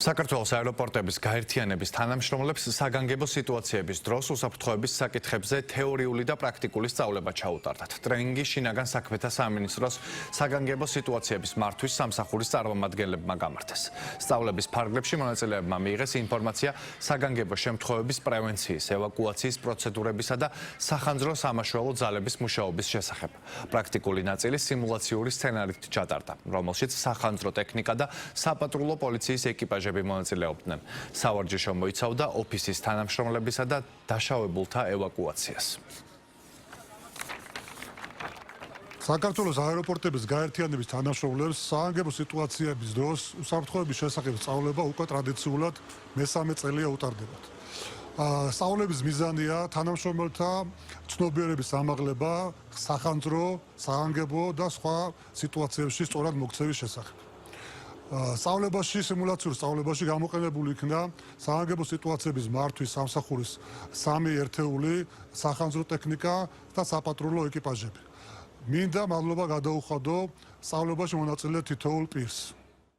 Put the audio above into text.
საქართველოს აეროპორტების გაერთიანების თანამშრომლებს საგანგებო სიტუაციების დროს უსაფრთხოების საკითხებზე თეორიული და პრაქტიკული სწავლება ჩაუტარდათ. ტრენინგი შინაგან საქმეთა სამინისტროს საგანგებო სიტუაციების მართვის სამსახურის წარმომადგენლებმა გამართეს. სწავლების ფარგლებში მონაწილეებმა მიიღეს ინფორმაცია საგანგებო შემთხვევების პრევენციის, ევაკუაციის პროცედურებისა და სახანძრო სამაშველო ძალების მუშაობის შესახებ. პრაქტიკული ნაწილი სიმულაციური სცენარით ჩატარდა, რომელშიც სახანძრო ტექნიკა და საპატრულო პოლიციის ეკიპაჟი მონაწილეობდნენ. სავარჯიშო მოიცავდა ოფისის თანამშრომლებისა და დაშავებულთა ევაკუაციას. საქართველოს აეროპორტების გაერთიანების თანამშრომლებს საგანგებო სიტუაციების დროს უსაფრთხოების შესახებ სწავლება უკვე ტრადიციულად მესამე წელია უტარდებათ. სწავლების მიზანია თანამშრომელთა ცნობიერების ამაღლება სახანძრო, საგანგებო და სხვა სიტუაციებში სწორად მოქცევის შესახებ. სწავლებაში, სიმულაციურ სწავლებაში გამოყენებული იქნა საგანგებო სიტუაციების მართვის სამსახურის 3 ერთეული, სახანძრო ტექნიკა და საპატრულო ეკიპაჟები. მინდა მადლობა გადაუხადო სწავლებაში მონაწილე თითოეულ პირს.